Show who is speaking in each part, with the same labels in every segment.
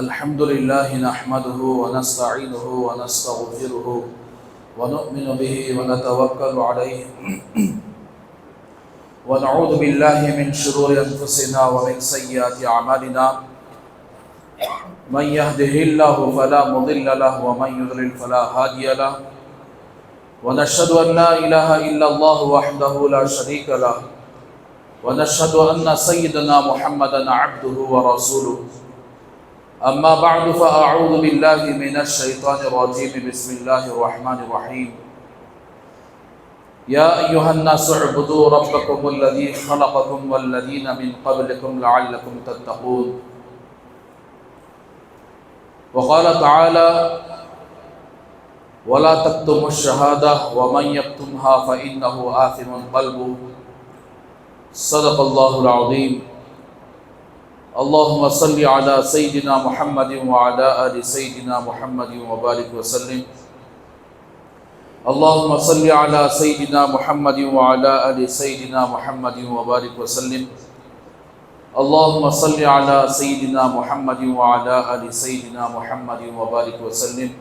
Speaker 1: الحمد لله نحمده ونستعينه ونستغفره ونؤمن به ونتوكل عليه ونعوذ بالله من شرور أنفسنا ومن سيئات أعمالنا من يهده الله فلا مضل له ومن يضلل فلا هادي له ونشهد أن لا إله إلا الله وحده لا شريك له ونشهد أن سيدنا محمدا عبده ورسوله أما بعد فأعوذ بالله من الشيطان الرجيم بسم الله الرحمن الرحيم يا أيها الناس اعبدوا ربكم الذي خلقكم والذين من قبلكم لعلكم تتقون وقال تعالى ولا تكتموا الشهادة ومن يكتمها فإنه آثم قلبه صدق الله العظيم اللهم صل على سيدنا محمد وعلى آل سيدنا محمد وبارك وسلم اللهم صل على سيدنا محمد وعلى آل سيدنا محمد وبارك وسلم اللهم صل على سيدنا محمد وعلى آل سيدنا محمد وبارك وسلم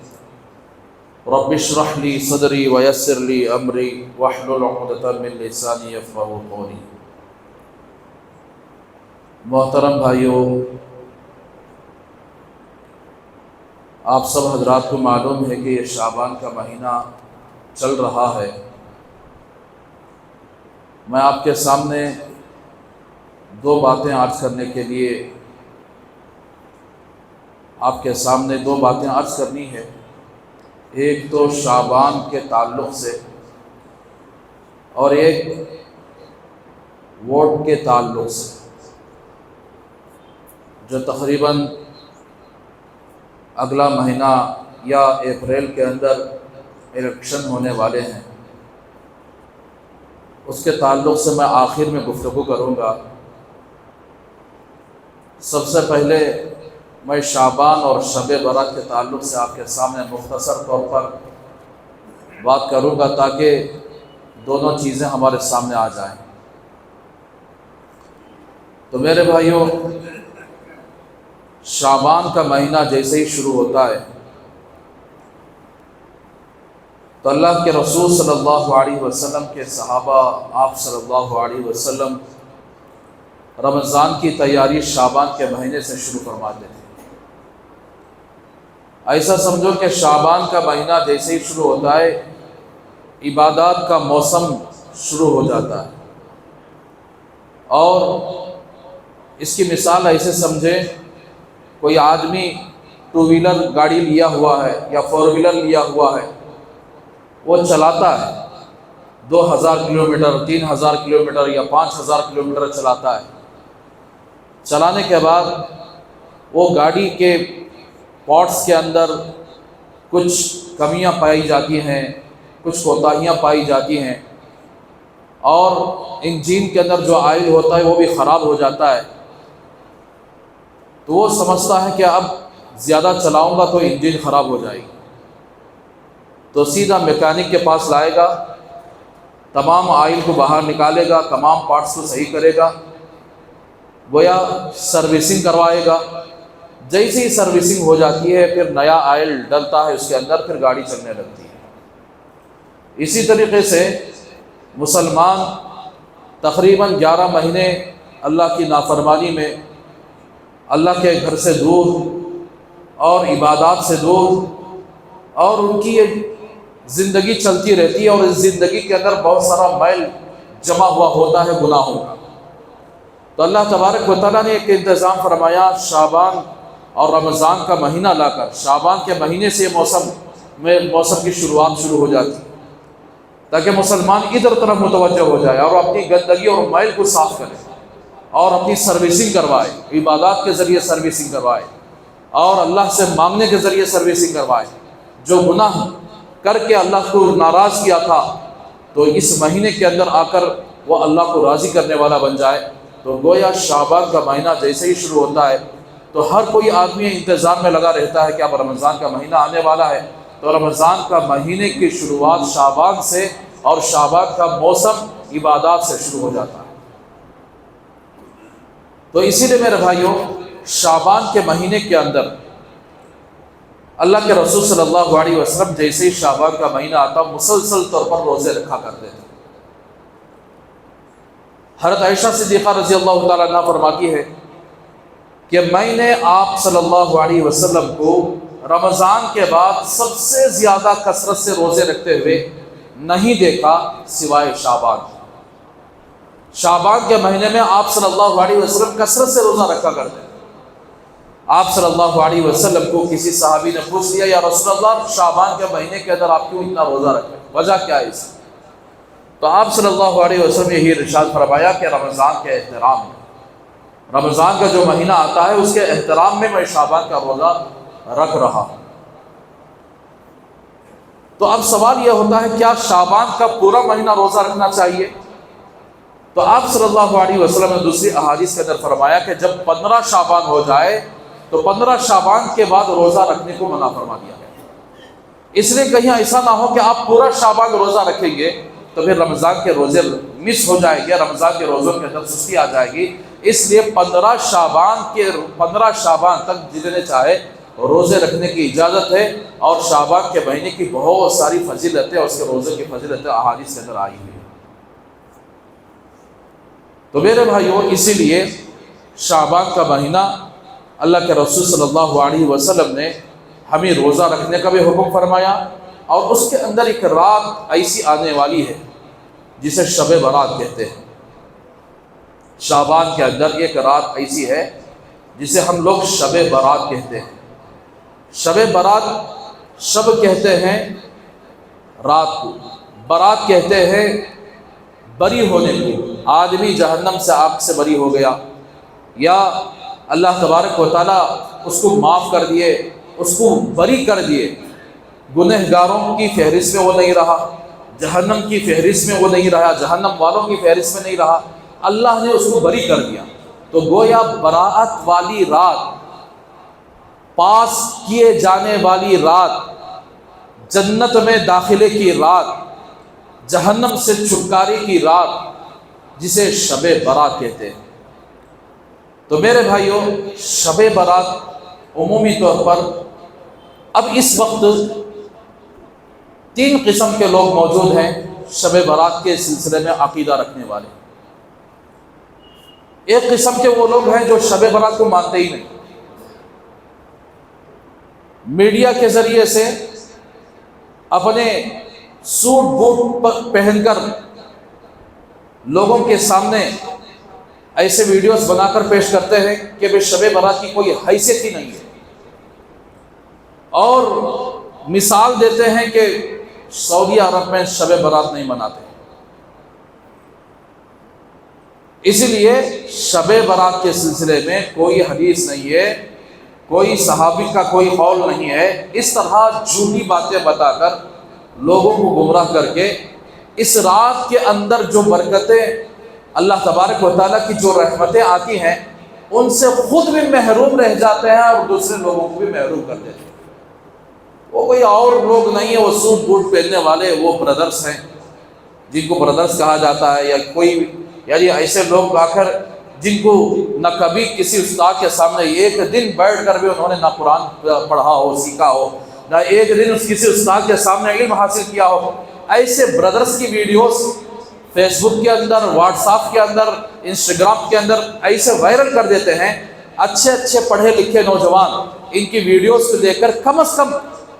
Speaker 1: رب اشرح لي صدري ويسر لي أمري واحلل عقدة من لساني يفقهوا قولي محترم بھائیوں، آپ سب حضرات کو معلوم ہے کہ یہ شعبان کا مہینہ چل رہا ہے۔ میں آپ کے سامنے دو باتیں عرض کرنے کے لیے آپ کے سامنے دو باتیں عرض کرنی ہے۔ ایک تو شعبان کے تعلق سے اور ایک ووٹ کے تعلق سے، جو تقریباً اگلا مہینہ یا اپریل کے اندر الیکشن ہونے والے ہیں، اس کے تعلق سے میں آخر میں گفتگو کروں گا۔ سب سے پہلے میں شعبان اور شب برات کے تعلق سے آپ کے سامنے مختصر طور پر بات کروں گا تاکہ دونوں چیزیں ہمارے سامنے آ جائیں۔ تو میرے بھائیوں، شعبان کا مہینہ جیسے ہی شروع ہوتا ہے تو اللہ کے رسول صلی اللہ علیہ وسلم کے صحابہ، آپ صلی اللہ علیہ وسلم رمضان کی تیاری شعبان کے مہینے سے شروع فرماتے تھے۔ ایسا سمجھو کہ شعبان کا مہینہ جیسے ہی شروع ہوتا ہے عبادات کا موسم شروع ہو جاتا ہے، اور اس کی مثال ایسے سمجھیں، کوئی آدمی ٹو ویلر گاڑی لیا ہوا ہے یا فور ویلر لیا ہوا ہے، وہ چلاتا ہے 2000 کلومیٹر، 3000 کلومیٹر یا 5000 کلومیٹر چلاتا ہے۔ چلانے کے بعد وہ گاڑی کے پارٹس کے اندر کچھ کمیاں پائی جاتی ہیں، کچھ کوتاہیاں پائی جاتی ہیں، اور انجن کے اندر جو آئل ہوتا ہے وہ بھی خراب ہو جاتا ہے۔ تو وہ سمجھتا ہے کہ اب زیادہ چلاؤں گا تو انجن خراب ہو جائے گی، تو سیدھا میکینک کے پاس لائے گا، تمام آئل کو باہر نکالے گا، تمام پارٹس کو صحیح کرے گا، گویا سروسنگ کروائے گا۔ جیسے ہی سروسنگ ہو جاتی ہے پھر نیا آئل ڈلتا ہے اس کے اندر، پھر گاڑی چلنے لگتی ہے۔ اسی طریقے سے مسلمان تقریباً 11 مہینے اللہ کی نافرمانی میں، اللہ کے گھر سے دور اور عبادات سے دور، اور ان کی یہ زندگی چلتی رہتی ہے، اور اس زندگی کے اندر بہت سارا میل جمع ہوا ہوتا ہے گناہوں کا۔ تو اللہ تبارک و تعالیٰ نے ایک انتظام فرمایا، شعبان اور رمضان کا مہینہ لا کر، شعبان کے مہینے سے موسم کی شروعات شروع ہو جاتی، تاکہ مسلمان ادھر طرف متوجہ ہو جائے اور اپنی گندگی اور میل کو صاف کرے اور اپنی سروسنگ کروائے، عبادات کے ذریعے سروسنگ کروائے اور اللہ سے مانگنے کے ذریعے سروسنگ کروائے۔ جو گناہ کر کے اللہ کو ناراض کیا تھا تو اس مہینے کے اندر آ کر وہ اللہ کو راضی کرنے والا بن جائے۔ تو گویا شعبان کا مہینہ جیسے ہی شروع ہوتا ہے تو ہر کوئی آدمی انتظار میں لگا رہتا ہے کہ اب رمضان کا مہینہ آنے والا ہے۔ تو رمضان کا مہینے کی شروعات شعبان سے، اور شعبان کا موسم عبادات سے شروع ہو جاتا ہے۔ تو اسی لیے میرے بھائیوں، شعبان کے مہینے کے اندر اللہ کے رسول صلی اللہ علیہ وسلم جیسے ہی شعبان کا مہینہ آتا مسلسل طور پر روزے رکھا کرتے تھے۔ حضرت عائشہ صدیقہ رضی اللہ تعالیٰ عنہ فرماتی ہے کہ میں نے آپ صلی اللہ علیہ وسلم کو رمضان کے بعد سب سے زیادہ کثرت سے روزے رکھتے ہوئے نہیں دیکھا سوائے شعبان۔ شعبان کے مہینے میں آپ صلی اللہ علیہ وسلم کثرت سے روزہ رکھا کرتے ہیں۔ آپ صلی اللہ علیہ وسلم کو کسی صحابی نے پوچھ لیا، یا رسول اللہ شعبان کے مہینے کے اندر آپ کیوں اتنا روزہ رکھتے ہیں، وجہ کیا ہے اس؟ تو آپ صلی اللہ علیہ وسلم نے یہی ارشاد فرمایا کہ رمضان کے احترام میں، رمضان کا جو مہینہ آتا ہے اس کے احترام میں میں شعبان کا روزہ رکھ رہا ہوں۔ تو اب سوال یہ ہوتا ہے کیا شعبان کا پورا مہینہ روزہ رکھنا چاہیے؟ تو آپ صلی اللہ علیہ وسلم نے دوسری احادیث کے اندر فرمایا کہ جب 15 شعبان ہو جائے تو 15 شعبان کے بعد روزہ رکھنے کو منع فرما دیا گیا۔ اس لیے کہیں ایسا نہ ہو کہ آپ پورا شعبان روزہ رکھیں گے تو پھر رمضان کے روزے مس ہو جائیں گے، رمضان کے روزوں کے اندر سستی آ جائے گی۔ اس لیے 15 شعبان تک جتنے چاہے روزے رکھنے کی اجازت ہے، اور شعبان کے مہینے کی بہت ساری فضیلتیں اور اس کے روزے کی فضیلتیں احادیث کے اندر آئی ہوئی ہیں۔ تو میرے بھائیوں، اسی لیے شعبان کا مہینہ اللہ کے رسول صلی اللہ علیہ وسلم نے ہمیں روزہ رکھنے کا بھی حکم فرمایا، اور اس کے اندر ایک رات ایسی آنے والی ہے جسے شب برات کہتے ہیں۔ شعبان کے اندر ایک رات ایسی ہے جسے ہم لوگ شب برات کہتے ہیں۔ شب برات، شب کہتے ہیں رات کو، برات کہتے ہیں بری ہونے کو۔ آدمی جہنم سے آگ سے بری ہو گیا، یا اللہ تبارک و تعالیٰ اس کو معاف کر دیے، اس کو بری کر دیے، گنہگاروں کی فہرست میں وہ نہیں رہا، جہنم کی فہرست میں وہ نہیں رہا، جہنم والوں کی فہرست میں نہیں رہا، اللہ نے اس کو بری کر دیا۔ تو گویا براءت والی رات، پاس کیے جانے والی رات، جنت میں داخلے کی رات، جہنم سے چھٹکارے کی رات، جسے شب برات کہتے ہیں۔ تو میرے بھائیوں، شب برات عمومی طور پر اب اس وقت 3 قسم کے لوگ موجود ہیں شب برات کے سلسلے میں عقیدہ رکھنے والے۔ ایک قسم کے وہ لوگ ہیں جو شب برات کو مانتے ہی نہیں، میڈیا کے ذریعے سے اپنے سوٹ بوٹ پہن کر لوگوں کے سامنے ایسے ویڈیوز بنا کر پیش کرتے ہیں کہ بے شب برات کی کوئی حیثیت ہی نہیں ہے، اور مثال دیتے ہیں کہ سعودی عرب میں شب برات نہیں مناتے۔ اسی لیے شب برات کے سلسلے میں کوئی حدیث نہیں ہے، کوئی صحابی کا کوئی قول نہیں ہے۔ اس طرح جھوٹی باتیں بتا کر لوگوں کو گمراہ کر کے اس رات کے اندر جو برکتیں، اللہ تبارک و تعالیٰ کی جو رحمتیں آتی ہیں، ان سے خود بھی محروم رہ جاتے ہیں اور دوسرے لوگوں کو بھی محروم کر دیتے ہیں۔ وہ کوئی اور لوگ نہیں ہے، وہ سوٹ بوٹ پہننے والے وہ بردرس ہیں، جن کو بردرس کہا جاتا ہے، یا کوئی یعنی ایسے لوگ آ کر جن کو نہ کبھی کسی استاد کے سامنے ایک دن بیٹھ کر بھی انہوں نے نہ قرآن پڑھا ہو، سیکھا ہو، نہ ایک دن کسی استاد کے سامنے علم حاصل کیا ہو، ایسے بردرس کی ویڈیوز فیس بک کے اندر، واٹس ایپ کے اندر، انسٹاگرام کے اندر ایسے وائرل کر دیتے ہیں۔ اچھے پڑھے لکھے نوجوان ان کی ویڈیوز کو دیکھ کر کم از کم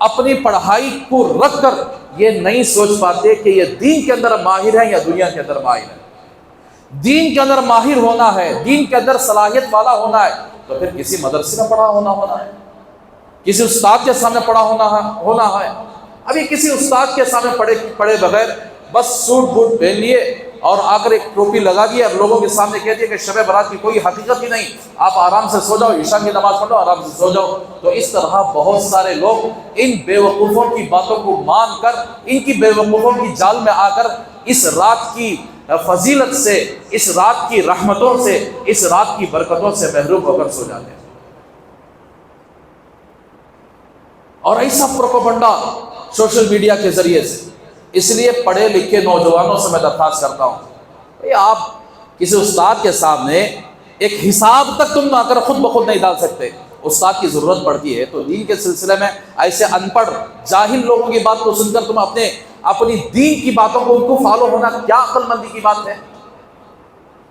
Speaker 1: اپنی پڑھائی کو رکھ کر یہ نہیں سوچ پاتے کہ یہ دین کے اندر ماہر ہیں یا دنیا کے اندر ماہر ہیں۔ دین کے اندر ماہر ہونا ہے، دین کے اندر صلاحیت والا ہونا ہے تو پھر کسی مدرسے میں پڑھا ہونا ہے، کسی استاد کے سامنے پڑھا ہونا ہے۔ ابھی کسی استاد کے سامنے پڑھے بغیر بس سوٹ بوٹ پہن لیے اور آ کر ایک ٹوپی لگا دی اور لوگوں کے سامنے کہہ دیا کہ شب برات کی کوئی حقیقت ہی نہیں، آپ آرام سے سو جاؤ، عشاء کی نماز پڑھو، آرام سے سو جاؤ۔ تو اس طرح بہت سارے لوگ ان بے وقوفوں کی باتوں کو مان کر، ان کی بے وقوفوں کی جال میں آ کر اس رات کی فضیلت سے، اس رات کی رحمتوں سے، اس رات کی برکتوں سے محروم ہو کر سو جاتے ہیں۔ اور ایسا پروپیگنڈا سوشل میڈیا کے ذریعے سے، اس لیے پڑھے لکھے نوجوانوں سے میں درخواست کرتا ہوں بھئی آپ کسی استاد کے سامنے ایک حساب تک تم آ کر خود بخود نہیں ڈال سکتے، استاد کی ضرورت پڑتی ہے، تو دین کے سلسلے میں ایسے ان پڑھ جاہل لوگوں کی بات کو سن کر تم اپنی دین کی باتوں کو ان کو فالو ہونا کیا عقل مندی کی بات ہے؟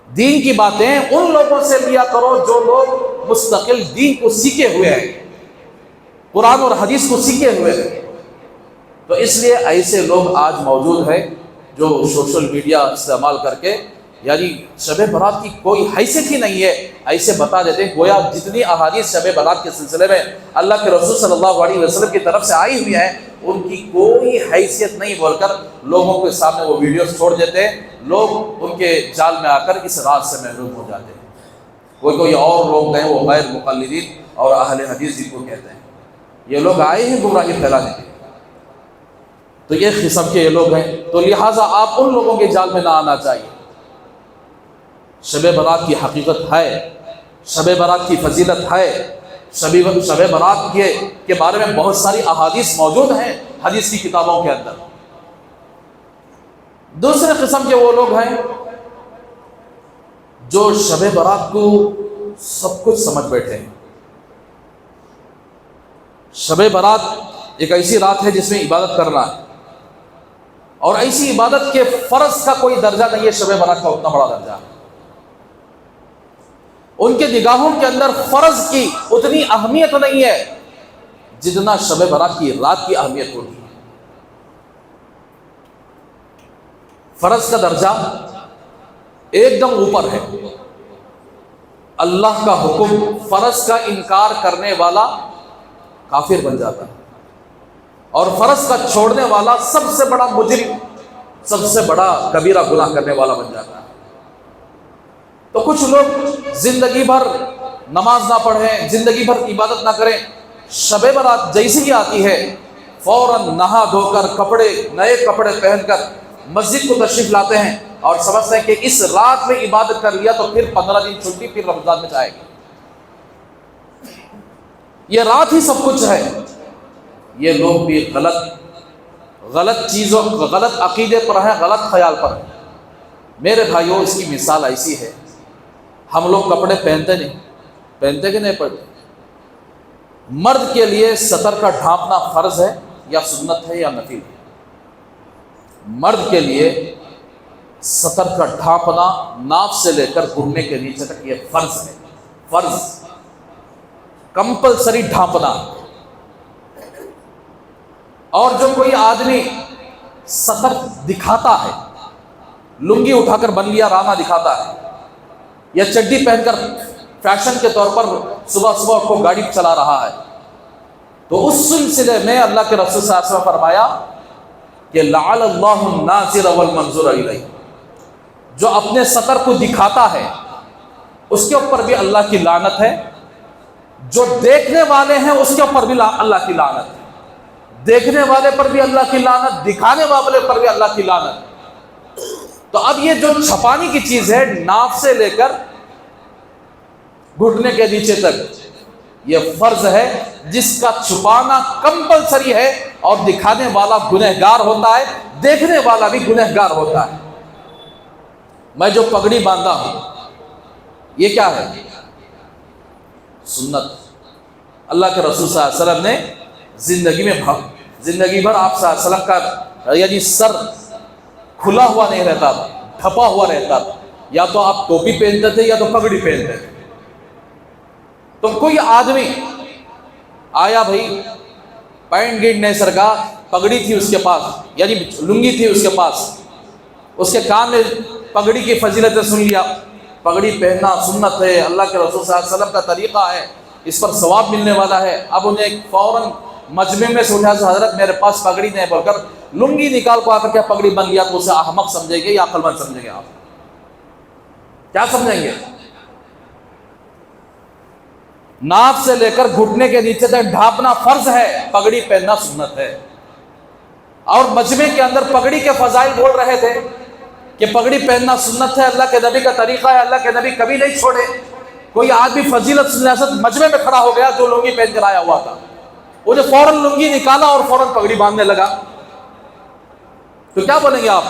Speaker 1: دین کی باتیں ان لوگوں سے لیا کرو جو لوگ مستقل دین کو سیکھے ہوئے ہیں، قرآن اور حدیث کو سیکھے ہوئے ہیں۔ تو اس لیے ایسے لوگ آج موجود ہیں جو سوشل میڈیا استعمال کر کے یعنی شب برات کی کوئی حیثیت ہی نہیں ہے، ایسے بتا دیتے ہیں گویا جتنی احادیث شب برات کے سلسلے میں اللہ کے رسول صلی اللہ علیہ وسلم کی طرف سے آئی ہوئی ہیں ان کی کوئی حیثیت نہیں بول کر لوگوں کے سامنے وہ ویڈیوز چھوڑ دیتے ہیں، لوگ ان کے جال میں آ کر اس راز سے محروم ہو جاتے ہیں۔ کوئی اور لوگ ہیں وہ غیر مقلدین اور اہل حدیث جن کو کہتے ہیں، یہ لوگ آئے ہیں گمراہی پھیلانے کے، تو یہ قسم کے یہ لوگ ہیں، تو لہٰذا آپ ان لوگوں کے جال میں نہ آنا چاہیے۔ شب برات کی حقیقت ہے، شب برات کی فضیلت ہے، شب برات کے بارے میں بہت ساری احادیث موجود ہیں حدیث کی کتابوں کے اندر۔ دوسرے قسم کے وہ لوگ ہیں جو شب برات کو سب کچھ سمجھ بیٹھے ہیں۔ شب برات ایک ایسی رات ہے جس میں عبادت کرنا ہے، اور ایسی عبادت کے فرض کا کوئی درجہ نہیں ہے، شب برات کا اتنا بڑا درجہ ہے۔ ان کے نگاہوں کے اندر فرض کی اتنی اہمیت نہیں ہے جتنا شب برات کی رات کی اہمیت ہوتی ہے۔ فرض کا درجہ ایک دم اوپر ہے، اللہ کا حکم فرض کا انکار کرنے والا کافر بن جاتا ہے، اور فرض کا چھوڑنے والا سب سے بڑا مجرم، سب سے بڑا کبیرہ گناہ کرنے والا بن جاتا ہے۔ تو کچھ لوگ زندگی بھر نماز نہ پڑھیں، زندگی بھر عبادت نہ کریں، شب برات جیسے ہی آتی ہے فوراً نہا دھو کر نئے کپڑے پہن کر مسجد کو تشریف لاتے ہیں اور سمجھتے ہیں کہ اس رات میں عبادت کر لیا تو پھر 15 دن چھٹی، پھر رمضان میں جائے گی، یہ رات ہی سب کچھ ہے۔ یہ لوگ بھی غلط چیزوں، غلط عقیدے پر ہیں، غلط خیال پر ہیں۔ میرے بھائیوں، اس کی مثال ایسی ہے، ہم لوگ کپڑے پہنتے کہ نہیں پہنتے؟ مرد کے لیے سطر کا ڈھانپنا فرض ہے یا سنت ہے یا نفل ہے؟ مرد کے لیے سطر کا ڈھانپنا ناف سے لے کر گھٹنے کے نیچے تک یہ فرض ہے، فرض کمپلسری ڈھانپنا۔ اور جو کوئی آدمی سطر دکھاتا ہے، لنگی اٹھا کر بن لیا رانا دکھاتا ہے، یا چڈی پہن کر فیشن کے طور پر صبح صبح کو گاڑی چلا رہا ہے، تو اس سلسلے میں اللہ کے رسول صلی اللہ علیہ وسلم نے فرمایا کہ لعن اللہ الناظر والمنظور الیہ، جو اپنے سطر کو دکھاتا ہے اس کے اوپر بھی اللہ کی لعنت ہے، جو دیکھنے والے ہیں اس کے اوپر بھی اللہ کی لعنت ہے، دیکھنے والے پر بھی اللہ کی لعنت، دکھانے والے پر بھی اللہ کی لعنت۔ تو اب یہ جو چھپانے کی چیز ہے ناف سے لے کر گھٹنے کے نیچے تک، یہ فرض ہے جس کا چھپانا کمپلسری ہے، اور دکھانے والا گنہگار ہوتا ہے، دیکھنے والا بھی گنہگار ہوتا ہے۔ میں جو پگڑی باندھا ہوں یہ کیا ہے؟ سنت۔ اللہ کے رسول صلی اللہ علیہ وسلم نے زندگی بھر آپ صلی اللہ علیہ وسلم کا یعنی سر کھلا ہوا نہیں رہتا تھا، ڈھپا ہوا رہتا تھا، یا تو آپ ٹوپی پہنتے تھے یا تو پگڑی پہنتے تھے۔ تو کوئی آدمی آیا، بھائی پینٹ گیٹ نہیں سرکا، پگڑی تھی اس کے پاس، یعنی لنگی تھی اس کے پاس، اس کے کان میں پگڑی کی فضیلتیں سن لیا، پگڑی پہننا سنت ہے، اللہ کے رسول صلی اللہ علیہ وسلم کا طریقہ ہے، اس پر ثواب ملنے والا ہے۔ اب انہیں فوراً مجمع میں سے اٹھا، حضرت میرے پاس پگڑی نہیں، بول کر لنگی نکال کو آ کر کیا پگڑی بن لیا، تو اسے احمق سمجھیں گے یا عقل مند سمجھیں گے؟ آپ کیا سمجھیں گے؟ ناف سے لے کر گھٹنے کے نیچے تک ڈھانپنا فرض ہے، پگڑی پہننا سنت ہے۔ اور مجمع کے اندر پگڑی کے فضائل بول رہے تھے کہ پگڑی پہننا سنت ہے، اللہ کے نبی کا طریقہ ہے، اللہ کے نبی کبھی نہیں چھوڑے۔ کوئی آدمی فضیلت سیاست مجمع میں کھڑا ہو گیا جو لنگی پہن کر آیا ہوا تھا، وہ جو فوراً لنگی نکالا اور فوراً پگڑی باندھنے لگا، تو کیا بولیں گے آپ؟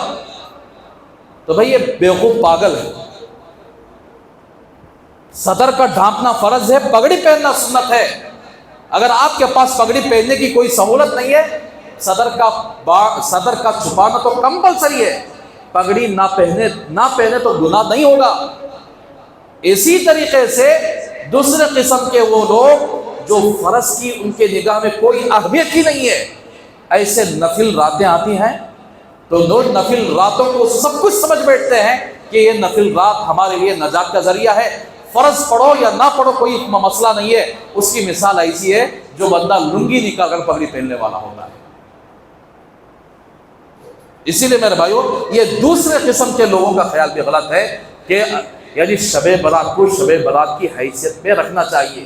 Speaker 1: تو بھائی یہ بیوقوف پاگل ہے،
Speaker 2: صدر کا ڈھانپنا فرض ہے، پگڑی پہننا سنت ہے۔ اگر آپ کے پاس پگڑی پہننے کی کوئی سہولت نہیں ہے، صدر کا چھپانا تو کمپلسری ہے۔ پگڑی نہ پہنے تو گناہ نہیں ہوگا۔ اسی طریقے سے دوسرے قسم کے وہ لوگ جو فرض کی ان کے نگاہ میں کوئی اہمیت ہی نہیں ہے، ایسے نفل راتیں آتی ہیں تو لوگ نفل راتوں کو سب کچھ سمجھ بیٹھتے ہیں کہ یہ نفل رات ہمارے لیے نجات کا ذریعہ ہے، فرض پڑھو یا نہ پڑھو کوئی مسئلہ نہیں ہے۔ اس کی مثال ایسی ہے جو بندہ لنگی نکال کر پگڑی پہننے والا ہوتا ہے۔ اسی لیے میرے بھائیو، یہ دوسرے قسم کے لوگوں کا خیال بھی غلط ہے کہ یعنی شب برات کو شب برات کی حیثیت میں رکھنا چاہیے،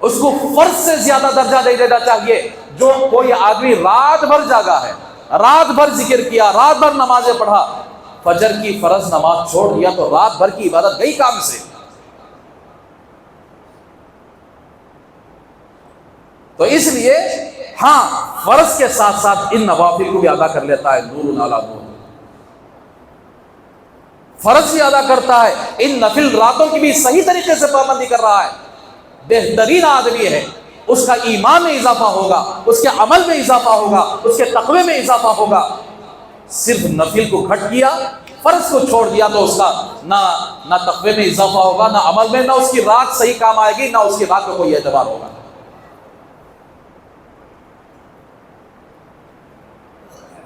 Speaker 2: اس کو فرض سے زیادہ درجہ دے دینا چاہیے۔ جو کوئی آدمی رات بھر جاگا ہے، رات بھر ذکر کیا، رات بھر نمازیں پڑھا، فجر کی فرض نماز چھوڑ دیا تو رات بھر کی عبادت گئی کام سے۔ تو اس لیے ہاں، فرض کے ساتھ ساتھ ان نوافل کو بھی ادا کر لیتا ہے، نور علی نور، فرض بھی ادا کرتا ہے، ان نفل راتوں کی بھی صحیح طریقے سے پابندی کر رہا ہے، بہترین آدمی ہے۔ اس کا ایمان میں اضافہ ہوگا، اس کے عمل میں اضافہ ہوگا، اس کے تقوی میں اضافہ ہوگا۔ صرف نفل کو گھٹ کیا، فرض کو چھوڑ دیا تو اس کا نہ تقوی میں اضافہ ہوگا، نہ عمل میں، نہ اس کی رات صحیح کام آئے گی، نہ اس کی رات میں کوئی اعتبار ہوگا۔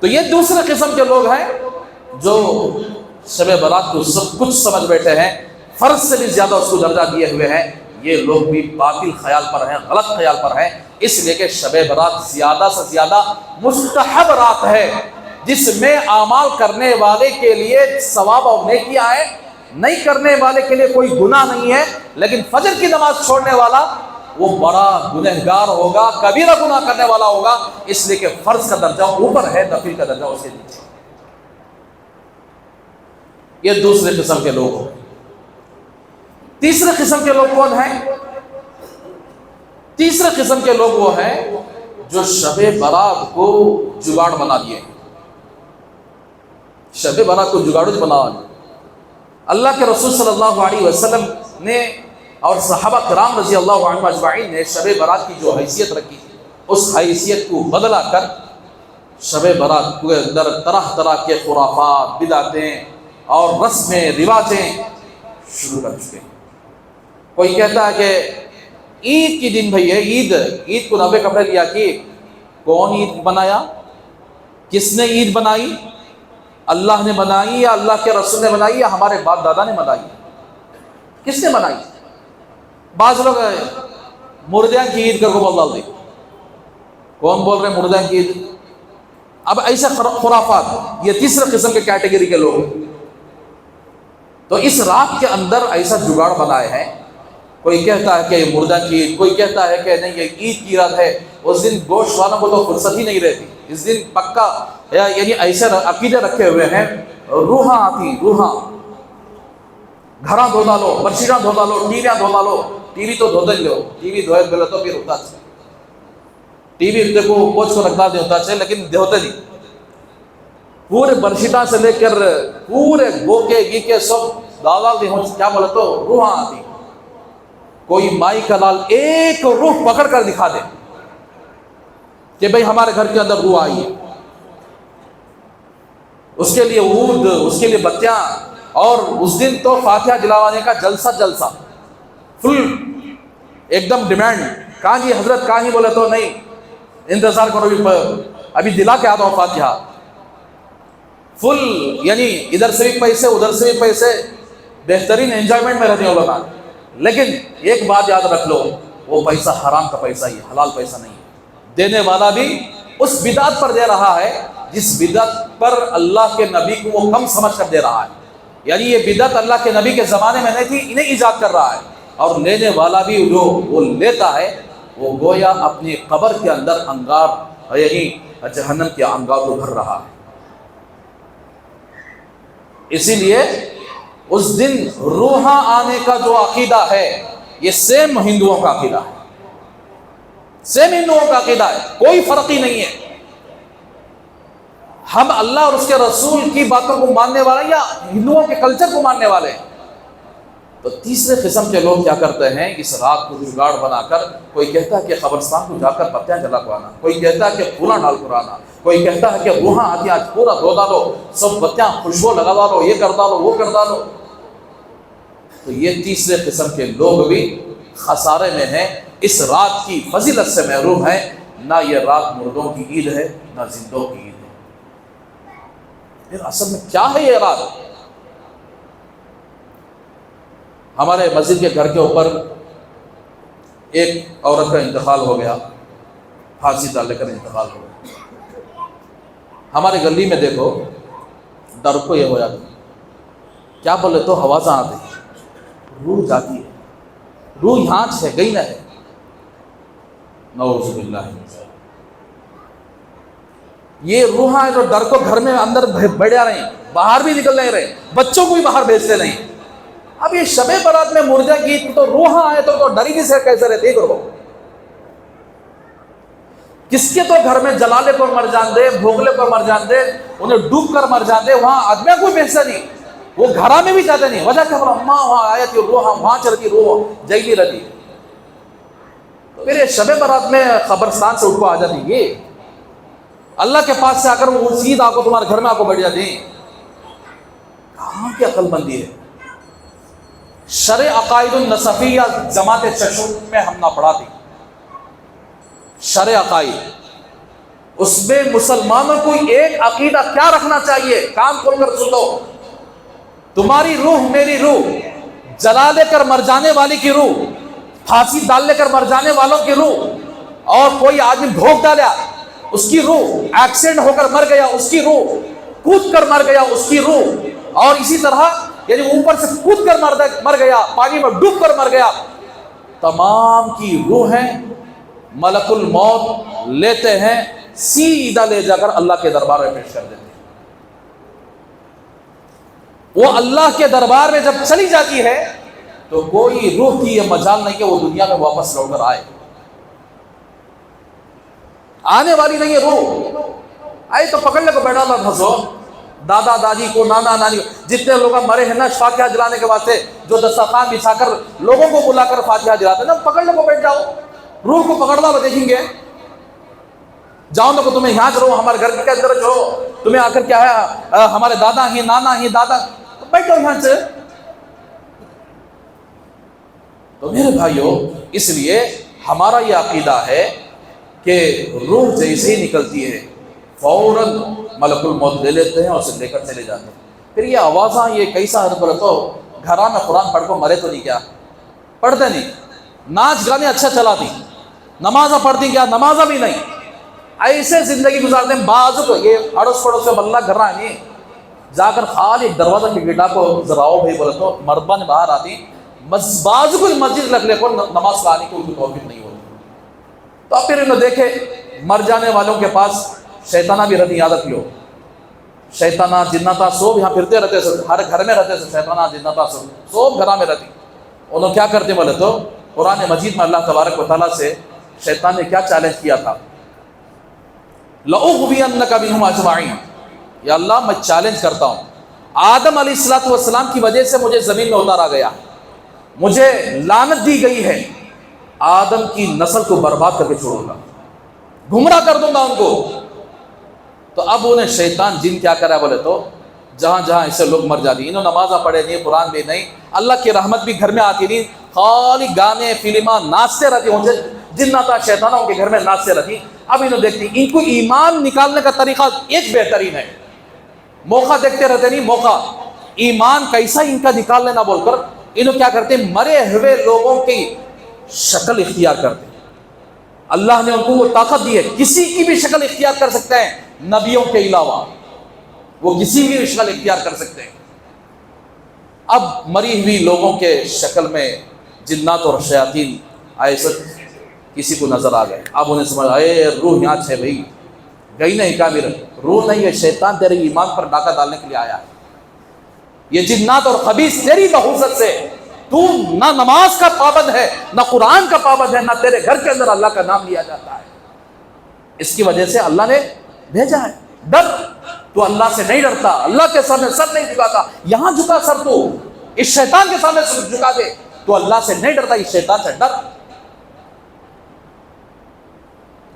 Speaker 2: تو یہ دوسرے قسم کے لوگ ہیں جو شب برات کو سب کچھ سمجھ بیٹھے ہیں، فرض سے بھی زیادہ اس کو درجہ دیے ہوئے ہیں۔ یہ لوگ بھی باطل خیال پر ہیں، غلط خیال پر ہیں، اس لیے کہ شب برات زیادہ سے زیادہ مستحب رات ہے، جس میں اعمال کرنے والے کے لیے ثواب اور نیکیاں ہیں، نہیں کرنے والے کے لیے کوئی گناہ نہیں ہے۔ لیکن فجر کی نماز چھوڑنے والا وہ بڑا گنہگار ہوگا، کبیرہ گناہ کرنے والا ہوگا، اس لیے کہ فرض کا درجہ اوپر ہے، نفل کا درجہ اس کے نیچے۔ یہ دوسرے قسم کے لوگ ہیں۔ تیسرے قسم کے لوگ کون ہیں؟ تیسرے قسم کے لوگ وہ ہیں جو شب برات کو جگاڑ بنا دیے، شب برات کو جگاڑ بنا دیے۔ اللہ کے رسول صلی اللہ علیہ وسلم نے اور صحابہ کرام رضی اللہ عنہم اجمعین نے شب برات کی جو حیثیت رکھی، اس حیثیت کو بدلا کر شب برات کے اندر طرح طرح کے خرافات، بدعتیں اور رسمیں رواجیں شروع کر چکے ہیں۔ کوئی کہتا ہے کہ عید کی دن بھئی ہے، عید کو نوے کپڑے لیا کہ کون عید بنایا؟ کس نے عید بنائی؟ اللہ نے بنائی یا اللہ کے رسول نے بنائی یا ہمارے باپ دادا نے بنائی؟ کس نے بنائی؟ بعض لوگ مردیاں کی عید کر کو بول دی، کون بول رہے ہیں مردیاں کی عید؟ اب ایسے خرافات، یہ تیسرے قسم کے کیٹیگری کے لوگ ہیں۔ تو اس رات کے اندر ایسا جگاڑ بنائے ہیں، کوئی کہتا ہے کہ یہ مردہ کی عید، کوئی کہتا ہے کہ نہیں یہ عید کی رات ہے، اس دن گوشت والوں کو تو فرصت ہی نہیں رہتی، اس دن پکا یعنی ایسے عقیدے رکھے ہوئے ہیں، روحاں آتی، روحاں گھراں دھو ڈالو، برشیاں دھو ڈالو، ٹیویاں دھو ڈالو، ٹی وی تو دھو دیں لو، ٹی وی دھوئے گلے تو پھر ہوتا ہے، ٹی وی دیکھو پوچھ کو رکھنا دے ہوتا ہے لیکن دھوتے نہیں، پورے برشیٹا سے لے کر پورے گوکے گیکے سب دال دی ہوں، کیا بولے تو روحاں آتی۔ کوئی مائی کا لال ایک روح پکڑ کر دکھا دے کہ بھئی ہمارے گھر کے اندر روح آئی ہے، اس کے لیے عود، اس کے لیے بتیاں، اور اس دن تو فاتحہ دلاوانے کا جلسہ فل ایک دم ڈیمانڈ، کہاں جی حضرت کہاں ہی بولے تو نہیں انتظار کرو ابھی دلا کے آتا ہوں فاتحہ، فل یعنی ادھر سے بھی پیسے ادھر سے بھی پیسے، بہترین انجوائمنٹ میں رہنے والا۔ لیکن ایک بات یاد رکھ لو، وہ پیسہ حرام کا پیسہ ہی، حلال پیسہ نہیں ہے۔ دینے والا بھی اس بدعت پر دے رہا ہے جس بدعت پر اللہ کے نبی کو وہ کم سمجھ کر دے رہا ہے، یعنی یہ بدعت اللہ کے نبی کے زمانے میں نہیں تھی، انہیں ایجاد کر رہا ہے، اور لینے والا بھی جو وہ لیتا ہے وہ گویا اپنی قبر کے اندر انگار یعنی جہنم کے انگار کو بھر رہا ہے۔ اسی لیے اس دن روحاں آنے کا جو عقیدہ ہے یہ سیم ہندوؤں کا عقیدہ ہے، سیم ہندوؤں کا عقیدہ ہے، کوئی فرق ہی نہیں ہے۔ ہم اللہ اور اس کے رسول کی باتوں کو ماننے والے یا ہندوؤں کے کلچر کو ماننے والے ہیں؟
Speaker 1: تو تیسرے قسم کے لوگ کیا کرتے ہیں، اس رات کو جگاڑ بنا کر، کوئی کہتا ہے کہ قبرستان کو جا کر پتیاں جلا کر آنا، کوئی کہتا ہے کہ پھولا ڈال کر آنا، کوئی کہتا ہے کہ روحاں آتی آج پورا دھو ڈالو، سب بتیاں خوشبو لگا ڈالو، یہ کر ڈالو وہ کر ڈالو۔ تو یہ تیسرے قسم کے لوگ بھی خسارے میں ہیں، اس رات کی فضیلت سے محروم ہیں۔ نہ یہ رات مردوں کی عید ہے نہ زندوں کی عید ہے۔ پھر اصل میں کیا ہے یہ رات؟ ہمارے مسجد کے گھر کے اوپر ایک عورت کا انتقال ہو گیا، پھانسی ڈال کر انتقال ہو گیا۔ ہمارے گلی میں دیکھو ڈر کو یہ ہو جاتا، کیا بولے تو آوازیں آتی، روح جاتی ہے، روح یہاں ہے گئی نہ ہے، نعوذ باللہ۔ یہ روحاں جو ڈر کو گھر میں اندر بڑھا رہے ہیں، باہر بھی نکل نہیں رہے، بچوں کو بھی باہر بھیجتے نہیں۔ اب یہ شب برات میں مردہ کی تو روحاں آئے تو ڈری بھی سے کیسے رہتے کرو؟ کس کے تو گھر میں جلالے کو مر جان دے، بھوگلے کو مر جان دے، انہیں ڈوب کر مر جان دے، وہاں آدمی کوئی بھیجتا نہیں، وہ گھرا میں بھی جاتے نہیں۔ وجہ کیا؟ اماں وہاں آیا تھی، روح وہاں چلتی، روح جگی رہتی۔ تو پھر یہ شب برات میں قبرستان سے اٹھ کو آ جاتی، یہ اللہ کے پاس سے آ کر وہ سیدھ آ کو تمہارے گھر میں آ کو بیٹھ جاتی ہیں۔ کہاں کی عقل مندی ہے؟ شرع عقائد النصفیہ جماعت چشم میں ہم نہ پڑھا تھی، شرع عقائد، اس میں مسلمانوں کو ایک عقیدہ کیا رکھنا چاہیے، کام کھول کر سن لو۔ تمہاری روح میری روح، جلا لے کر مر جانے والی کی روح، پھانسی ڈال لے کر مر جانے والوں کی روح، اور کوئی آدمی بھوک ڈالا اس کی روح، ایکسیڈنٹ ہو کر مر گیا اس کی روح، کود کر مر گیا اس کی روح، اور اسی طرح یعنی اوپر سے کود کر مر گیا، پانی میں ڈوب کر مر گیا، تمام کی روحیں ملک الموت لیتے ہیں، سیدھا لے جا کر اللہ کے دربار میں پیش کر دیتے ہیں۔ وہ اللہ کے دربار میں جب چلی جاتی ہے تو کوئی روح کی یہ مجال نہیں کہ وہ دنیا میں واپس لوٹ کر آئے، آنے والی نہیں ہے روح۔ آئے تو پکڑ لے کو بیٹھا تھا پھنسو، دادا دادی کو، نانا نانی، جتنے لوگ مرے ہیں نا فاتحہ جلانے کے واسطے، جو دسترخوان بچھا کر لوگوں کو بلا کر فاتحہ جلاتے ہیں نا، پکڑ لے کو بیٹھ جاؤ، روح کو پکڑ لا، دیکھیں گے جاؤ نہ کو تمہیں یہاں کرو، ہمارے گھر کے اندر جو تمہیں آ کر کیا ہے، ہمارے دادا ہی نانا ہی دادا، بیٹھو یہاں سے۔ تو میرے بھائیوں، اس لیے ہمارا یہ عقیدہ ہے کہ روح جیسے ہی نکلتی ہے فوراً ملک الموت لے لیتے ہیں اور اسے لے کر چلے جاتے ہیں۔ پھر یہ آوازاں یہ کیسا ہے بولے تو گھرا میں قرآن پڑھ کو مرے تو نہیں، کیا پڑھتے نہیں، ناچ گانے اچھا چلاتی، نمازہ پڑھتی کیا نمازہ بھی نہیں، ایسے زندگی گزارتے ہیں۔ بعض کو یہ اڑوس پڑوس سے بلّہ گھر رہا نہیں، جا کر خالی دروازہ کی گٹا کو ذراؤ بھائی بولے تو مردہ نے باہر آتی، بعض کو مسجد لگ لے کو نماز پڑھانے کی کوئی توفیق نہیں ہوتی۔ تو اب پھر انہوں دیکھے مر جانے والوں کے پاس شیطانہ بھی رہتی، یاد رکھیو، شیطانہ جناتا سب یہاں پھرتے رہتے، ہر گھر میں رہتے، شیطانہ جناتا سب گھر میں رہتی۔ انہوں کیا کرتے بولے تو قرآن مجید میں اللہ تبارک و تعالیٰ سے شیطان نے کیا چیلنج کیا تھا، لَأُغْوِيَنَّكَ بِهِمْ أَجْمَعِينَ، یا اللہ میں چیلنج کرتا ہوں، آدم علیہ السلام کی وجہ سے مجھے زمین میں اتارا گیا، مجھے لعنت دی گئی ہے، آدم کی نسل کو برباد کر کے چھوڑوں گا، گمراہ کر دوں گا ان کو۔ تو اب انہیں شیطان جن کیا کرا بولے تو جہاں جہاں ایسے لوگ مر جاتی، انہوں نمازہ پڑھے نہیں، قرآن بھی نہیں، اللہ کی رحمت بھی گھر میں آتی نہیں، خالی گانے فلماں ناچتے رہتی ہوں، جناتا شیطانوں کے گھر میں ناچتے رہتی۔ اب انہوں دیکھتی ان کو ایمان نکالنے کا طریقہ ایک بہترین ہے، موقع دیکھتے رہتے نہیں، موقع ایمان کیسا ان کا نکال لینا بول کر انہوں کیا کرتے، مرے ہوئے لوگوں کی شکل اختیار کرتے۔ اللہ نے ان کو وہ طاقت دی ہے، کسی کی بھی شکل اختیار کر سکتے ہیں، نبیوں کے علاوہ وہ کسی بھی شکل اختیار کر سکتے ہیں۔ اب مری ہوئی لوگوں کے شکل میں جنات اور شیاطین ایسے کسی کو نظر آ گئے، اب انہیں سمجھ اے روح یہاں ہے بھائی، گئی نہیں کیا میرا روح نہیں ہے، شیطان تیرے ایمان پر ڈاکہ ڈالنے کے لیے آیا ہے، یہ جنات اور خبیث تیری بحوثت سے، تو نہ نماز کا پابند ہے، نہ قرآن کا پابند ہے، نہ تیرے گھر کے اندر اللہ کا نام لیا جاتا ہے، اس کی وجہ سے اللہ نے بھیجا ہے۔ ڈر، تو اللہ سے نہیں ڈرتا، اللہ کے سامنے سر نہیں جھکاتا، یہاں جھکا سر تو
Speaker 2: اس شیطان کے سامنے سر جھکا دے. تو اللہ سے نہیں ڈرتا، اس شیطان سے ڈر.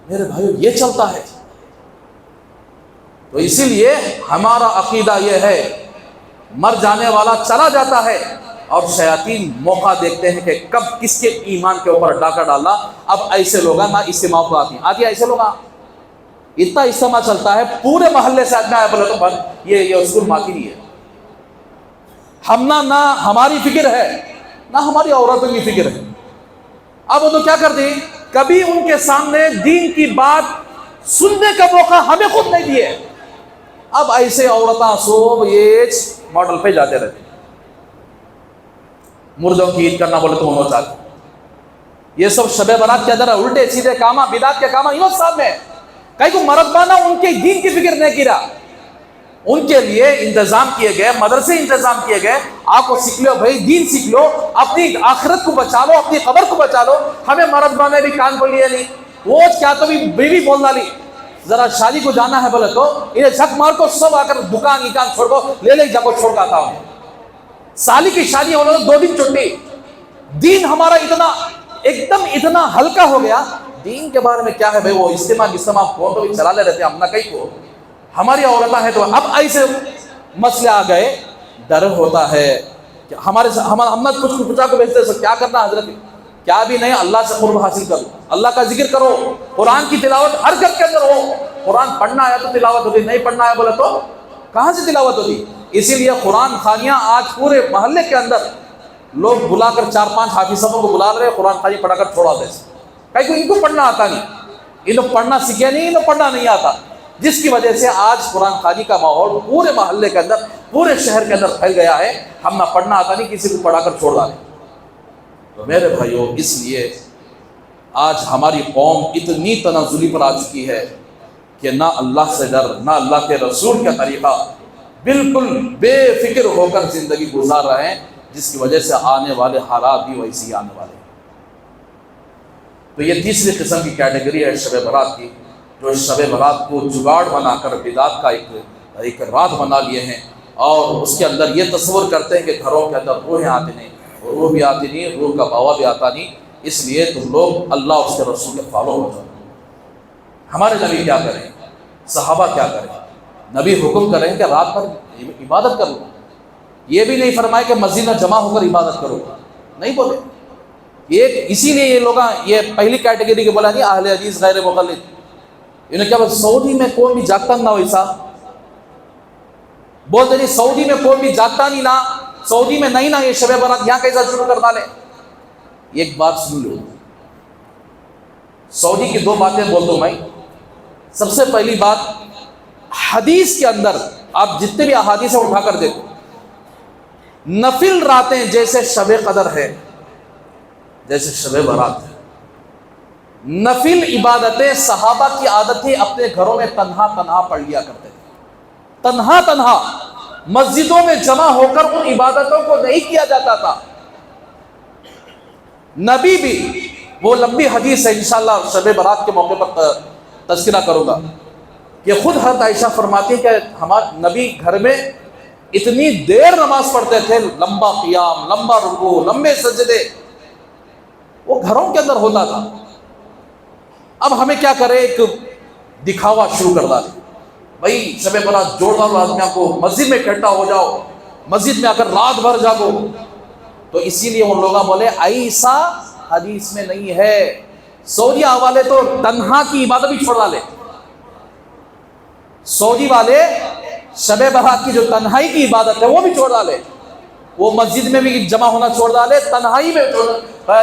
Speaker 2: میرے بھائیو یہ چلتا ہے. تو اسی لیے ہمارا عقیدہ یہ ہے، مر جانے والا چلا جاتا ہے اور شیاطین موقع دیکھتے ہیں کہ کب کس کے ایمان کے اوپر ڈاکہ ڈالا. اب ایسے لوگ نہ اجتماع کو آتی ایسے لوگ اتنا اجتماع چلتا ہے پورے محلے سے آدمی آیا بولے تو یہ اسکول ماں کی نہیں ہے. ہم نہ ہماری فکر ہے نہ ہماری عورتوں کی فکر ہے. اب وہ تو کیا کر دی، کبھی ان کے سامنے دین کی بات سننے کا موقع ہمیں خود نہیں دیے. اب ایسے عورتیں صوب یہ ماڈل پہ جاتے رہتے، مردوں کی عید کرنا بولے تو انہوں چاہتے. یہ سب شب برات کے اندر الٹے سیدھے کاما بدعت کے کاما انہوں صاحب میں کہیں کو مرد بانا ان کے دین کی فکر نہیں کی رہا. ان کے لیے انتظام کیے گئے، مدرسے انتظام کیے گئے. آپ کو سیکھ لو بھائی، دین سیکھ لو، اپنی آخرت کو بچا لو، اپنی قبر کو بچا لو. ہمیں مرد بانے بھی کان کو لیے نہیں. وہ کیا تو بھی بیوی بول ڈالی، ذرا شادی کو جانا ہے بولے تو انہیں جھک مار کو سب آ کر دکان چھوڑ کو لے جا کو چھوڑ کا ہوں. سالی کی شادی ہونے تو 2 دن چھٹی. دین ہمارا اتنا ہلکا ہو گیا. دین کے بارے میں کیا ہے بھائی، وہ اجتماع فون تو بھی چلا لے رہتے ہیں ہم نہ کہیں کو. ہماری عورتیں ہیں تو اب ایسے مسئلے آ گئے. ڈر ہوتا ہے کہ ہم نہ کچھ پوچھا کو بھیجتے ہیں کیا کرنا حضرت، کیا بھی نہیں، اللہ سے قرب حاصل کرو، اللہ کا ذکر کرو، قرآن کی تلاوت ہر گھر کے اندر ہو. قرآن پڑھنا آیا تو تلاوت ہوتی، نہیں پڑھنا آیا بولے تو کہاں سے تلاوت ہوتی. اسی لیے قرآن خانیاں آج پورے محلے کے اندر لوگ بلا کر 4-5 حافظوں کو بلا رہے، قرآن خانی پڑھا کر چھوڑا دے. کہیں ان کو پڑھنا آتا نہیں، انہوں پڑھنا سیکھے نہیں، انہوں پڑھنا نہیں آتا. جس کی وجہ سے آج قرآن خوانی کا ماحول پورے محلے کے اندر، پورے شہر کے اندر پھیل گیا ہے. ہم نہ پڑھنا آتا نہیں، کسی کو پڑھا کر چھوڑ ڈالیں. تو میرے بھائیوں، اس لیے آج ہماری قوم اتنی تنزلی پر آ چکی ہے کہ نہ اللہ سے ڈر، نہ اللہ کے رسول کا طریقہ، بالکل بے فکر ہو کر زندگی گزار رہے ہیں، جس کی وجہ سے آنے والے حالات بھی ویسے ہی آنے والے ہیں. تو یہ تیسری قسم کی کیٹیگری ہے شب برات کی، جو شب برات کو جگاڑ بنا کر بدعت کا ایک رات بنا لیے ہیں، اور اس کے اندر یہ تصور کرتے ہیں کہ گھروں کے اندر روحیں آتی نہیں، روح بھی آتی نہیں، روح کا باوا بھی آتا نہیں، اس لیے تم لوگ اللہ اور اس کے رسول کے فالو ہو جاؤ. ہمارے نبی کیا کریں، صحابہ کیا کریں؟ نبی حکم کریں کہ رات بھر عبادت کرو. یہ بھی نہیں فرمائے کہ مسجد میں جمع ہو کر عبادت کرو، نہیں بولے. اسی لیے یہ لوگ یہ پہلی کیٹیگری کے بولا نہیں اہل حدیث غیر مقلد. انہیں کیا بولتے، سعودی میں کوئی بھی جاگتا نہ ویسا بولتے نہیں، سعودی میں کوئی بھی جاگتا نہیں نا، سعودی میں نہیں نا یہ شب برات، یہاں کیسا شروع کر ڈالے. ایک بات سن لو، سعودی کی 2 باتیں بولتا ہوں میں. سب سے پہلی بات، حدیث کے اندر آپ جتنے بھی احادیث اٹھا کر دیکھو، نفل راتیں جیسے شب قدر ہے، جیسے شب برات ہے. نفل عبادتیں صحابہ کی عادت تھی اپنے گھروں میں تنہا پڑھ لیا کرتے تھے، تنہا مسجدوں میں جمع ہو کر ان عبادتوں کو نہیں کیا جاتا تھا. نبی بھی، وہ لمبی حدیث ہے انشاءاللہ شب برات کے موقع پر تذکرہ کروں گا، کہ خود حضرت عائشہ فرماتی ہے کہ ہمارے نبی گھر میں اتنی دیر نماز پڑھتے تھے، لمبا قیام، لمبا رکوع، لمبے سجدے، وہ گھروں کے اندر ہوتا تھا. اب ہمیں کیا کرے، ایک دکھاوا شروع کر ڈالے، بھائی شب برات جوڑ ڈالو آدمیوں کو، مسجد میں اکٹھا ہو جاؤ، مسجد میں آ کر رات بھر جاگو. تو اسی لیے ان لوگوں بولے ایسا حدیث میں نہیں ہے. سعودی والے تو تنہا کی عبادت بھی چھوڑ ڈالے. سعودی والے شب برات کی جو تنہائی کی عبادت ہے وہ بھی چھوڑ ڈالے. وہ مسجد میں بھی جمع ہونا چھوڑ ڈالے، تنہائی میں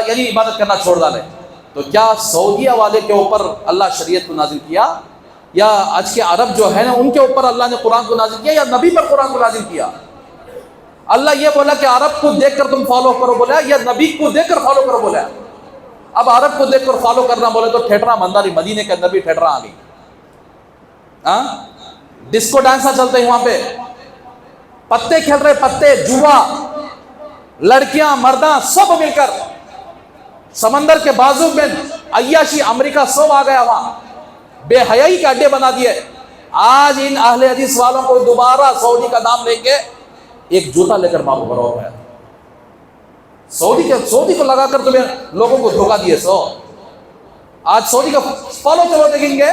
Speaker 2: یعنی عبادت کرنا چھوڑ ڈالے. تو کیا سعودیہ والے کے اوپر اللہ شریعت کو نازل کیا، یا آج کے عرب جو ہے نا ان کے اوپر اللہ نے قرآن کو نازل کیا، یا نبی پر قرآن کو نازل کیا؟ اللہ یہ بولا کہ عرب کو دیکھ کر تم فالو کرو بولا، یا نبی کو دیکھ کر فالو کرو بولا؟ اب عرب کو دیکھ کر فالو کرنا بولے تو ٹھٹرا منداری، مدینے کے اندر بھی ٹھٹرا آ گئی. ڈسکو ڈانسا چلتے ہیں وہاں پہ، پتے کھیل رہے، پتے، جوا، لڑکیاں مرداں سب مل کر سمندر کے بازو میں عیاشی، امریکہ سب آ گیا وہاں، بے حیائی کے اڈے بنا دیے. آج ان اہل حدیث والوں کو دوبارہ سعودی کا نام لیں گے، ایک جوتا لے کر مارو بھرا ہو گیا. سعودی کو لگا کر تمہیں لوگوں کو دھوکہ دیے سو. آج سعودی کا فالو چلو دیکھیں گے,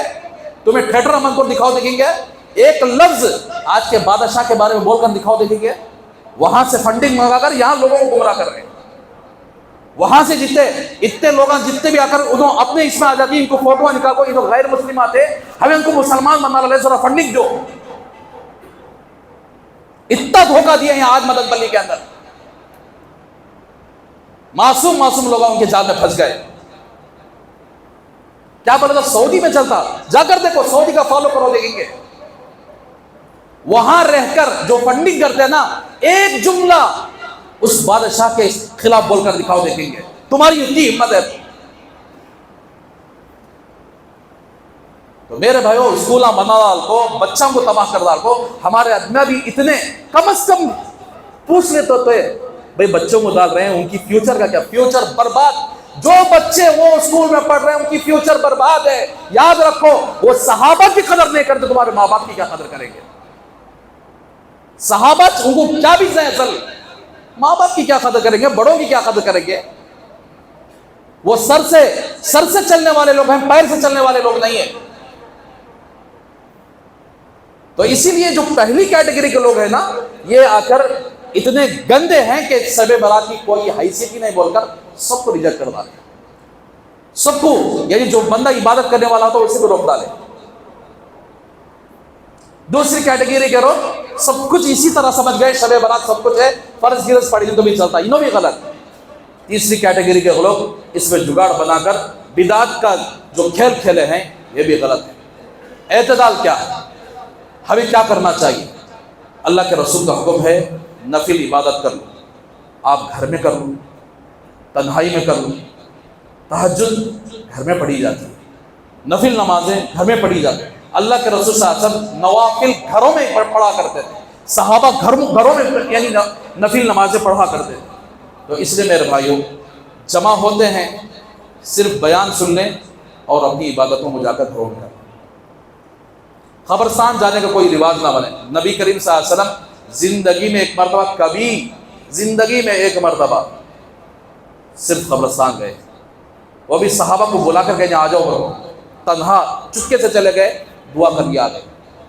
Speaker 2: تمہیں تھیٹر امن کو دکھاؤ دیکھیں گے, ایک لفظ آج کے بادشاہ کے بارے میں بول کر دکھاؤ دیکھیں گے, وہاں سے فنڈنگ منگا کر یہاں لوگوں کو گمراہ کر رہے ہیں. وہاں سے اتنے لوگ جتنے بھی آ کر انہوں اپنے اس میں آ جاتی, ان کو فوٹو نکالو, انہوں غیر مسلم آتے, ہمیں ان کو مسلمان بنا لے, ذرا فنڈنگ دو. اتنا دھوکہ دیا ہے آج مدد بلی کے اندر. معصوم لوگ ان کے جال میں پھنس گئے. کیا بولے تھا سعودی میں چلتا, جا کر دیکھو, سعودی کا فالو کرو دیکھیں گے. وہاں رہ کر جو فنڈنگ کرتے ہیں نا, ایک جملہ اس بادشاہ کے خلاف بول کر دکھاؤ دیکھیں گے, تمہاری اتنی ہمت ہے. تو میرے بھائیو, اسکولاں بنال کو, بچوں کو تباہ کردار کو, ہمارے ادنا بھی اتنے کم از کم پوچھ لیتے تو بھئی بچوں کو ڈال رہے ہیں, ان کی فیوچر کا کیا, فیوچر برباد. جو بچے وہ اسکول میں پڑھ رہے ہیں ان کی فیوچر برباد ہے. یاد رکھو, وہ صحابہ کی قدر نہیں کرتے, تمہارے ماں باپ کی کیا قدر کریں گے. صحابہ ان کو کیا بھی ہے, اصل ماں باپ کی کیا قدر کریں گے, بڑوں کی کیا قدر کریں گے. وہ سر سے چلنے والے لوگ ہیں, پیر سے چلنے والے لوگ نہیں ہیں. تو اسی لیے جو پہلی کیٹیگری کے لوگ ہیں نا, یہ آ کر اتنے گندے ہیں کہ شب برات کی کوئی حیثیت ہی نہیں بول کر سب کو ریجیکٹ کر ڈالے. سب کو, یعنی جو بندہ عبادت کرنے والا تو اسی کو روک ڈالے. دوسری کیٹیگری کے لوگ سب کچھ اسی طرح سمجھ گئے, شب برات سب کچھ ہے, فرض گرز پڑھی تو بھی چلتا, انہوں بھی غلط. تیسری کیٹیگری کے لوگ اس میں جگاڑ بنا کر بدعت کا جو کھیل کھیلے ہیں, یہ بھی غلط ہے. اعتدال کیا ہے, ہمیں کیا کرنا چاہیے؟ اللہ کے رسول کا حکم ہے, نفل عبادت کر لو, آپ گھر میں کر لو, تنہائی میں کر لو. تہجد گھر میں پڑھی جاتی ہے, نفل نمازیں گھر میں پڑھی جاتی ہیں. اللہ کے رسول صلی اللہ علیہ وسلم نوافل گھروں میں پڑھا کرتے تھے, صحابہ گھروں میں یعنی نفل نمازیں پڑھا کرتے تھے. تو اس لیے میرے بھائیوں, جمع ہوتے ہیں صرف بیان سننے اور اپنی عبادتوں میں جا کر گھروں میں. قبرستان جانے کا کوئی رواج نہ بنے. نبی کریم صلی اللہ علیہ وسلم زندگی میں ایک مرتبہ, کبھی زندگی میں ایک مرتبہ صرف قبرستان گئے, وہ بھی صحابہ کو بلا کر کہیں آ جاؤ کرو, تنہا چپکے سے چلے گئے, دعا کر کے آ گئے.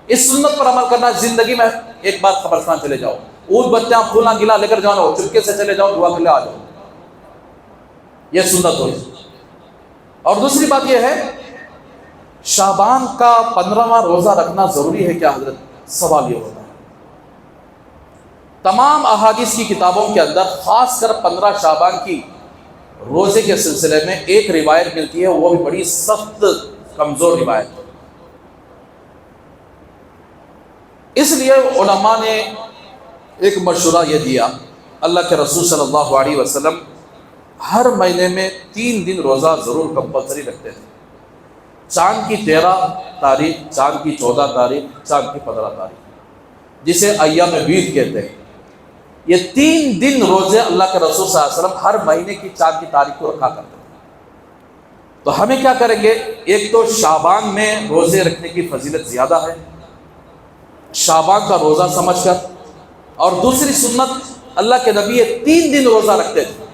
Speaker 2: اس سنت پر عمل کرنا, زندگی میں ایک بار قبرستان چلے جاؤ, اونٹ بچیاں پھولا گلا لے کر جاؤ, چپکے سے چلے جاؤ, دعا کر لے آ جاؤ, یہ سنت ہوئی. اور دوسری بات یہ ہے, شعبان کا 15واں روزہ رکھنا ضروری ہے کیا حضرت؟ سوال یہ ہوتا ہے. تمام احادیث کی کتابوں کے اندر خاص کر 15 شعبان کی روزے کے سلسلے میں ایک روایت ملتی ہے, وہ بھی بڑی سخت کمزور روایت. اس لیے علماء نے ایک مشورہ یہ دیا, اللہ کے رسول صلی اللہ علیہ وسلم ہر مہینے میں 3 دن روزہ ضرور کمپلسری رکھتے تھے. چاند کی 13 تاریخ, چاند کی 14 تاریخ, چاند کی 15 تاریخ, جسے ایام بیض کہتے ہیں. یہ 3 دن روزے اللہ کے رسول صلی اللہ علیہ وسلم ہر مہینے کی چاند کی تاریخ کو رکھا کرتے تھے. تو ہمیں کیا کریں گے, ایک تو شعبان میں روزے رکھنے کی فضیلت زیادہ ہے, شعبان کا روزہ سمجھ کر. اور دوسری سنت, اللہ کے نبی 3 دن روزہ رکھتے تھے,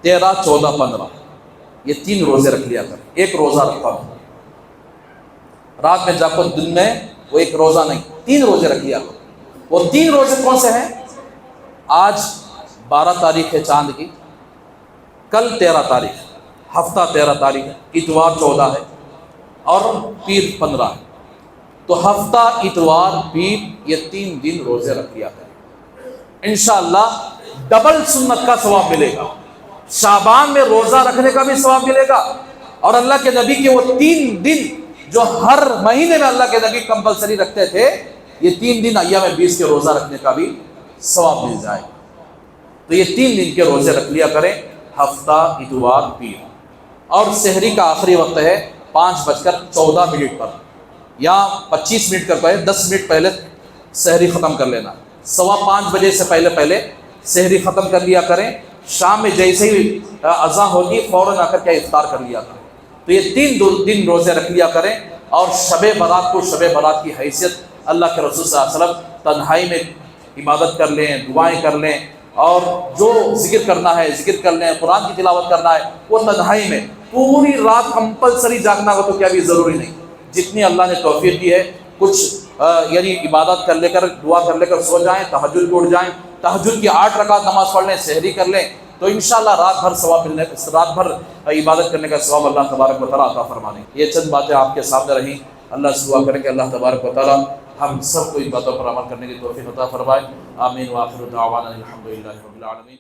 Speaker 2: 13, 14, 15, یہ 3 روزے رکھ لیا کر. ایک روزہ رکھا ہو رات میں جب دن میں, وہ ایک روزہ نہیں, 3 روزے رکھ لیا کرو. وہ 3 روزے کون سے ہیں؟ آج 12 تاریخ ہے چاند کی, کل 13 تاریخ, ہفتہ 13 تاریخ ہے, اتوار 14 ہے, اور پیر 15 ہے. تو ہفتہ, اتوار, پیر, یہ 3 دن روزے رکھ لیا کریں. انشاءاللہ ڈبل سنت کا ثواب ملے گا. شعبان میں روزہ رکھنے کا بھی ثواب ملے گا, اور اللہ کے نبی کے وہ 3 دن جو ہر مہینے میں اللہ کے نبی کمپلسری رکھتے تھے, یہ 3 دن ایام بیض کے روزہ رکھنے کا بھی ثواب مل جائے. تو یہ 3 دن کے روزے رکھ لیا کریں, ہفتہ, اتوار, پیر. اور سحری کا آخری وقت ہے 5:14 پر, یا 25 منٹ کر پائے, 10 منٹ پہلے سحری ختم کر لینا. 5:15 بجے سے پہلے سحری ختم کر لیا کریں. شام میں جیسے ہی اذان ہوگی فوراً آ کر کے افطار کر لیا کریں. تو یہ 3 دن روزے رکھ لیا کریں. اور شب برات کو شب برات کی حیثیت اللہ کے رسول صلی اللہ علیہ وسلم تنہائی میں عبادت کر لیں, دعائیں کر لیں,
Speaker 1: اور جو ذکر کرنا ہے ذکر کر لیں، قرآن کی تلاوت کرنا ہے وہ تنہائی میں، پوری رات کمپلسری جاگنا ہو تو کیا بھی ضروری نہیں، جتنی اللہ نے توفیق دی ہے کچھ یعنی عبادت کر لے کر، دعا کر لے کر سو جائیں، تہجد کو اٹھ جائیں، تہجد کی 8 رکعت نماز پڑھ لیں، سحری کر لیں، تو انشاءاللہ رات بھر ثواب ملنے، رات بھر عبادت کرنے کا ثواب اللہ تبارک و تعالیٰ عطا فرما دیں۔ یہ چند باتیں آپ کے سامنے رہیں، اللہ سے دعا کریں کہ اللہ تبارک و تعالیٰ ہم سب کو ان باتوں پر عمل کرنے کی توفیق عطا فرمائے۔ آمین، وآخر دعوانا الحمدللہ رب العالمین۔